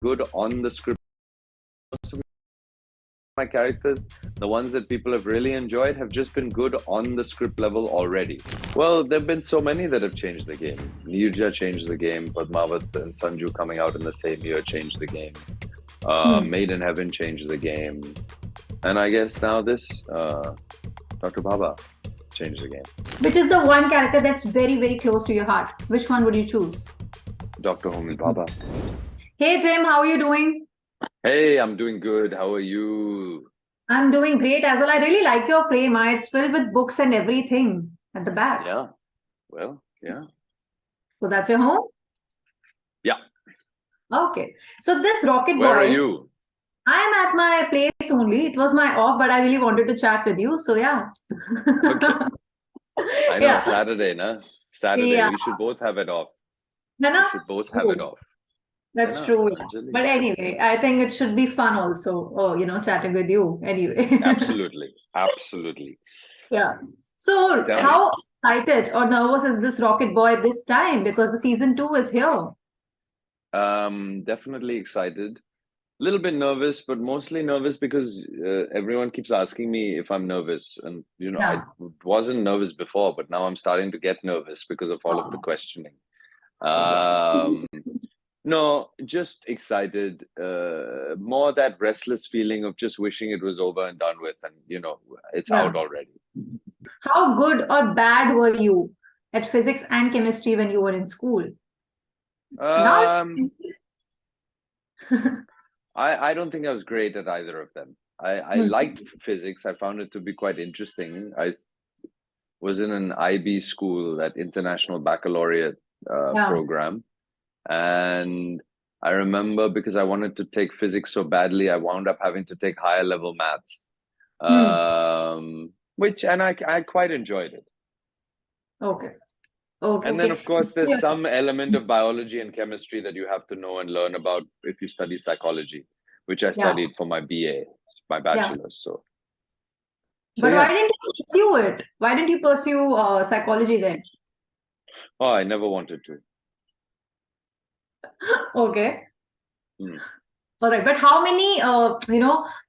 good on the script. Most of my characters, the ones that people have really enjoyed, have just been good on the script level already. Well, there have been so many that have changed the game. Nirja changed the game. Padmaavat and Sanju coming out in the same year changed the game. Made in Heaven changed the game. And I guess now this, Dr. Baba changed the game. Which is the one character that's very, very close to your heart? Which one would you choose? Dr. Homi Baba. Hey, Jim, how are you doing? Hey, I'm doing good. How are you? I'm doing great as well. I really like your frame. It's filled with books and everything at the back. Yeah. Well, yeah. So that's your home? Yeah. Okay. So this Rocket Boy. Where are you? I'm at my place only. It was my off, but I really wanted to chat with you. So yeah. Okay. I know, Yeah. Saturday, na? Saturday. Yeah. We should both have it off. No, no. We should both have it off. That's Yeah, true. Anjali. But anyway, I think it should be fun also, chatting with you anyway. Absolutely. Absolutely. Yeah. So Tell me. how excited or nervous is this Rocket Boy this time? Because the season 2 is here. Definitely excited. A little bit nervous, but mostly nervous because everyone keeps asking me if I'm nervous. And, Yeah. I wasn't nervous before, but now I'm starting to get nervous because of all of the questioning. No, just excited. More that restless feeling of just wishing it was over and done with. And, it's Yeah. out already. How good or bad were you at physics and chemistry when you were in school? Now, I don't think I was great at either of them. I liked physics. I found it to be quite interesting. I was in an IB school, that International Baccalaureate program. And I remember, because I wanted to take physics so badly, I wound up having to take higher level maths, and I quite enjoyed it. Okay. And then, of course, there's some element of biology and chemistry that you have to know and learn about if you study psychology, which I studied for my BA, my bachelor's. So but why didn't you pursue it? Why didn't you pursue psychology then? Oh, I never wanted to. Okay. All right. But how many,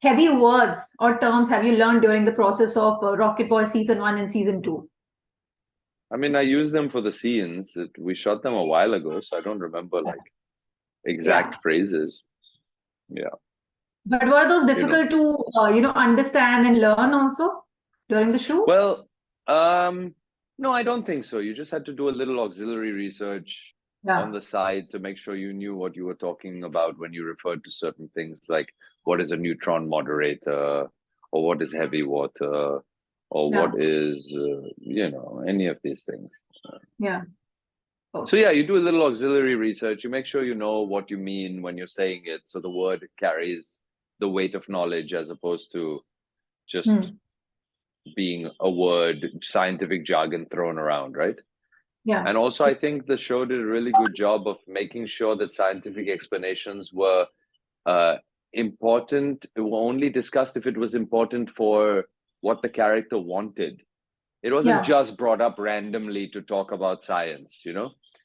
heavy words or terms have you learned during the process of Rocket Boy season 1 and season 2? I mean, I used them for the scenes. We shot them a while ago, so I don't remember exact phrases. Yeah. But were those difficult to, understand and learn also during the shoot? Well, no, I don't think so. You just had to do a little auxiliary research on the side to make sure you knew what you were talking about when you referred to certain things, like what is a neutron moderator, or what is heavy water, or what is, any of these things. So yeah, you do a little auxiliary research. You make sure you know what you mean when you're saying it, so the word carries the weight of knowledge as opposed to just being a word, scientific jargon thrown around, right? Yeah. And also, I think the show did a really good job of making sure that scientific explanations were important, were only discussed if it was important for what the character wanted. It wasn't just brought up randomly to talk about science,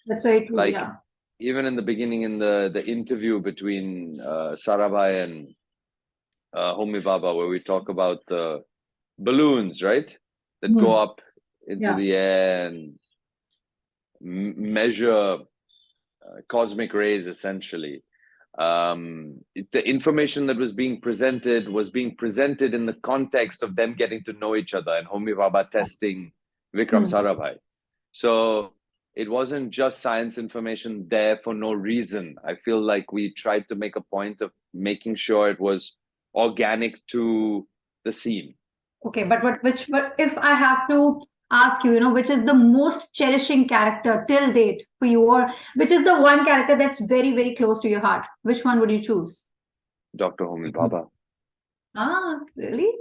That's very true. Like, even in the beginning, in the interview between Sarbh and Homi Baba, where we talk about the balloons, right, that go up into the air and measure cosmic rays, essentially. The information that was being presented in the context of them getting to know each other and Homi Baba testing Vikram Sarabhai. So it wasn't just science information there for no reason. I feel like we tried to make a point of making sure it was organic to the scene. Okay, but if I have to ask you, which is the most cherishing character till date for you, or which is the one character that's very, very close to your heart, which one would you choose? Dr. Homi Baba. Ah, really?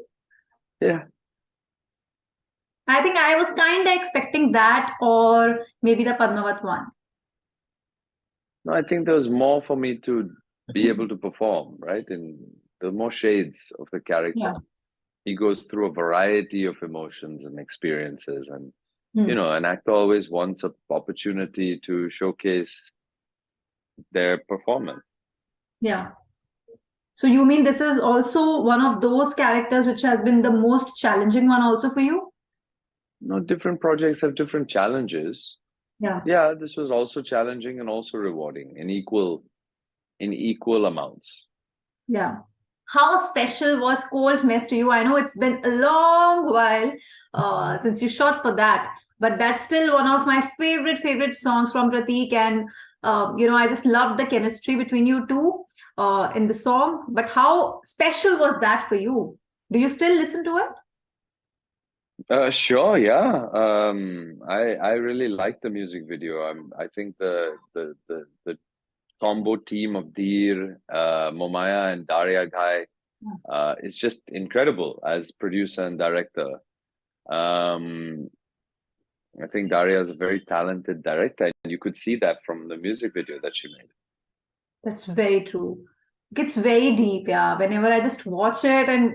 Yeah. I think I was kind of expecting that, or maybe the Padmaavat one. No, I think there was more for me to be able to perform, right? And there are more shades of the character. Yeah. He goes through a variety of emotions and experiences, and an actor always wants an opportunity to showcase their performance. Yeah. So you mean this is also one of those characters which has been the most challenging one also for you? No, different projects have different challenges. Yeah. Yeah, this was also challenging and also rewarding in equal amounts. Yeah. How special was Cold Mess to you? I know it's been a long while since you shot for that, but that's still one of my favorite songs from Prateek. And I just loved the chemistry between you two in the song. But how special was that for you? Do you still listen to it? Sure, yeah. I really like the music video. I think the combo team of Deer, Momaya, and Daria Ghai is just incredible as producer and director. Um, I think Daria is a very talented director, and you could see that from the music video that she made. That's very true. It's very deep, yeah. Whenever I just watch it and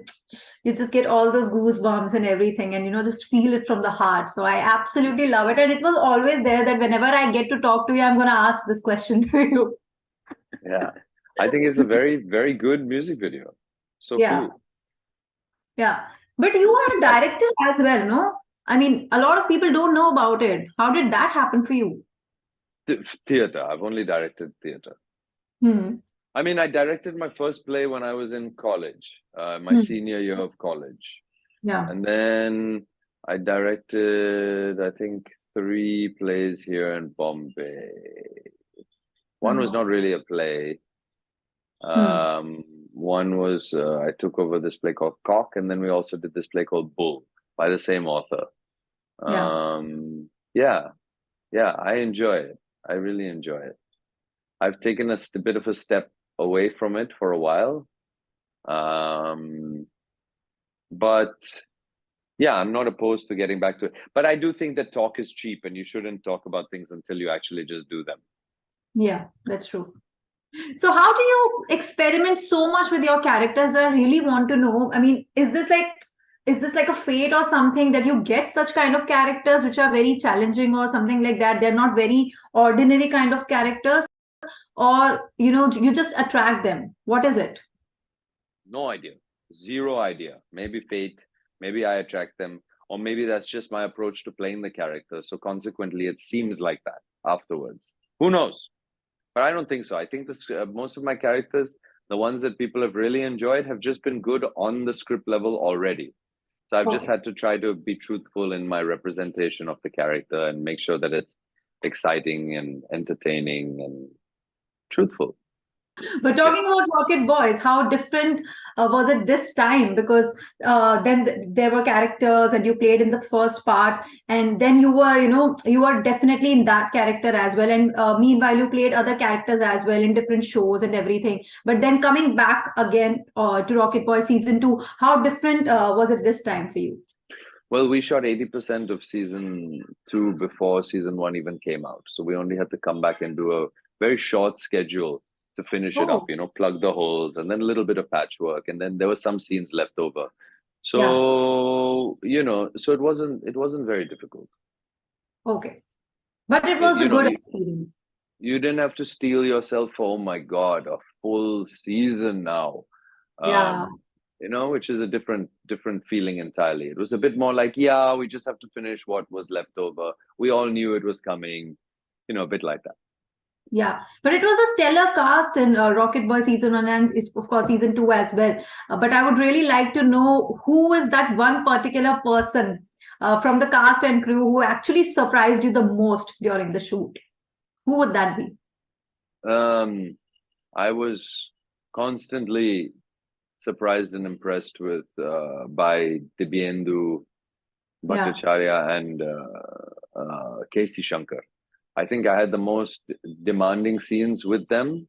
you just get all those goosebumps and everything, and just feel it from the heart. So I absolutely love it. And it was always there that whenever I get to talk to you, I'm gonna ask this question to you. Yeah, I think it's a very, very good music video. So Yeah, cool. yeah. But you are a director as well, no? I mean, a lot of people don't know about it. How did that happen for you? Theater. I've only directed theater. Hmm. I mean, I directed my first play when I was in college, my Hmm. senior year of college. Yeah. And then I directed, I think, 3 plays here in Bombay. One was Oh. not really a play. Hmm. One was I took over this play called Cock, and then we also did this play called Bull by the same author. Yeah. Yeah, yeah, I enjoy it. I really enjoy it. I've taken a bit of a step away from it for a while. But yeah, I'm not opposed to getting back to it. But I do think that talk is cheap and you shouldn't talk about things until you actually just do them. Yeah, that's true. So how do you experiment so much with your characters? I really want to know. I mean, is this like a fate or something that you get such kind of characters which are very challenging or something like that? They're not very ordinary kind of characters, or you just attract them. What is it? No idea. Zero idea. Maybe fate, maybe I attract them, or maybe that's just my approach to playing the character. So consequently, it seems like that afterwards. Who knows? But I don't think so. I think this most of my characters, the ones that people have really enjoyed, have just been good on the script level already. So I've just Okay. had to try to be truthful in my representation of the character and make sure that it's exciting and entertaining and truthful. But talking about Rocket Boys, how different was it this time? Because then there were characters, and you played in the first part, and then you were definitely in that character as well. And meanwhile, you played other characters as well in different shows and everything. But then coming back again to Rocket Boys season 2, how different was it this time for you? Well, we shot 80% of season 2 before season 1 even came out. So we only had to come back and do a very short schedule to finish it up, Oh, plug the holes and then a little bit of patchwork. And then there were some scenes left over. yeah. So, so it wasn't very difficult. Okay. But it It, was a you know, good you, experience. you didn't have to steel yourself for, oh my God, a full season now. Yeah. Which is a different feeling entirely. It was a bit more like, yeah, we just have to finish what was left over. We all knew it was coming, a bit like that. Yeah, but it was a stellar cast in Rocket Boy season 1 and is of course season 2 as well. But I would really like to know who is that one particular person from the cast and crew who actually surprised you the most during the shoot. Who would that be? I was constantly surprised and impressed with by Dibyendu Yeah. Bhattacharya and Casey Shankar. I think I had the most demanding scenes with them,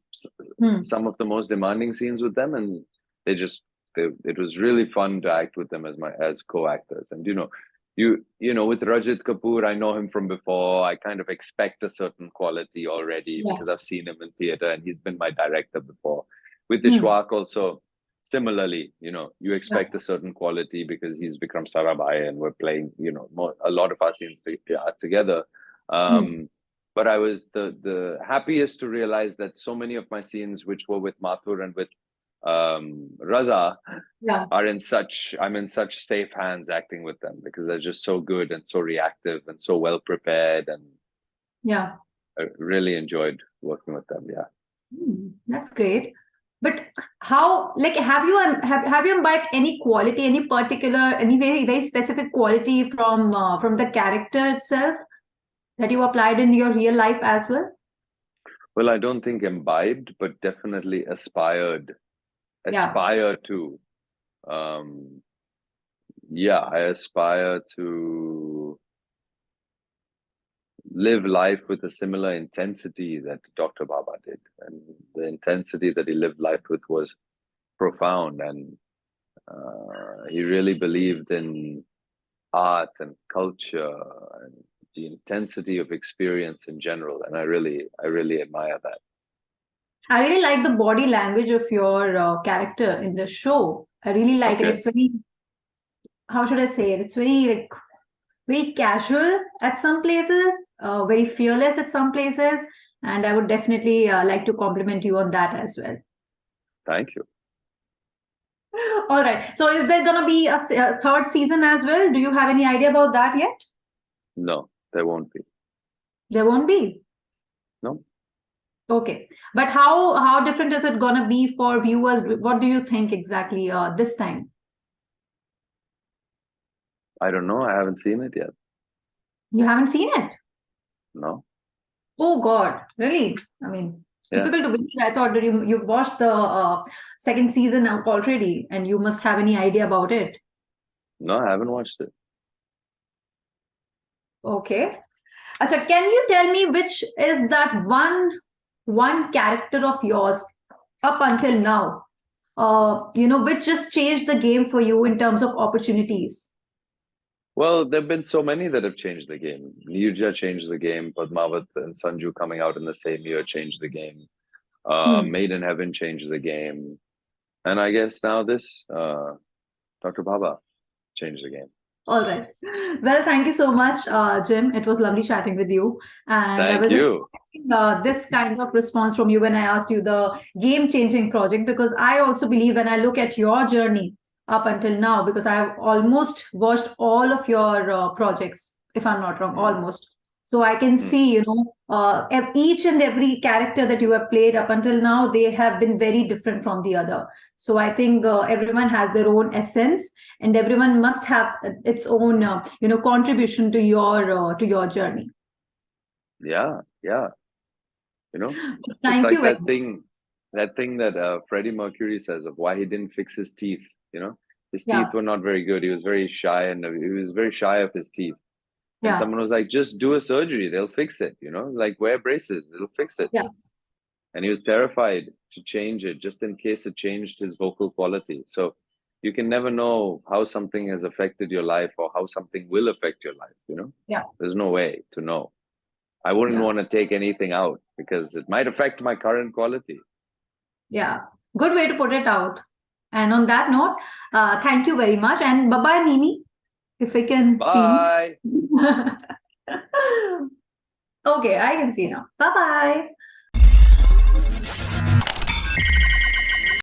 Hmm. some of the most demanding scenes with them, and it was really fun to act with them as co-actors. And with Rajat Kapoor, I know him from before. I kind of expect a certain quality already Yeah. because I've seen him in theater and he's been my director before. With Hmm. Ishwak also, similarly, you Yeah. expect a certain quality because he's Vikram Sarabhai and we're playing, a lot of our scenes are together. Hmm. Um, But I was the happiest to realize that so many of my scenes, which were with Mathur and with Raza, I'm in such safe hands acting with them, because they're just so good and so reactive and so well prepared, and I really enjoyed working with them. That's great. But how, like, have you imbibed any quality, any particular, any very specific quality from the character itself that you applied in your real life as well? Well, I don't think imbibed, but definitely aspire to. I aspire to live life with a similar intensity that Dr. Baba did. And the intensity that he lived life with was profound. And he really believed in art and culture and the intensity of experience in general. And I really admire that. I really like the body language of your character in the show. I really like it. It's very, how should I say it? It's very very casual at some places, very fearless at some places. And I would definitely like to compliment you on that as well. Thank you. All right. So is there going to be a third season as well? Do you have any idea about that yet? No, there won't be. There won't be? No. Okay. But how different is it going to be for viewers? What do you think exactly this time? I don't know. I haven't seen it yet. You haven't seen it? No. Oh God, really? I mean, it's difficult to believe. I thought that you've watched the second season already, and you must have any idea about it. No, I haven't watched it. Okay. Acha, can you tell me which is that one character of yours up until now, which just changed the game for you in terms of opportunities? Well, there have been so many that have changed the game. Nirja changed the game. Padmaavat and Sanju coming out in the same year changed the game. Made in Heaven changed the game. And I guess now this, Dr. Baba changed the game. All right. Well, thank you so much, Jim. It was lovely chatting with you. And thank you. This kind of response from you when I asked you the game-changing project, because I also believe when I look at your journey up until now, because I have almost watched all of your projects, if I'm not wrong, almost. So I can see, each and every character that you have played up until now, they have been very different from the other. So I think everyone has their own essence, and everyone must have its own, contribution to your journey. Yeah. Thank it's you. Like that thing that Freddie Mercury says of why he didn't fix his teeth. His teeth were not very good. He was very shy, and he was very shy of his teeth. And someone was like, just do a surgery. They'll fix it, like wear braces. It'll fix it. Yeah. And he was terrified to change it just in case it changed his vocal quality. So you can never know how something has affected your life or how something will affect your life, Yeah. There's no way to know. I wouldn't want to take anything out because it might affect my current quality. Yeah. Good way to put it out. And on that note, thank you very much. And bye-bye, Mimi. If I can see. Okay, I can see now. Bye-bye.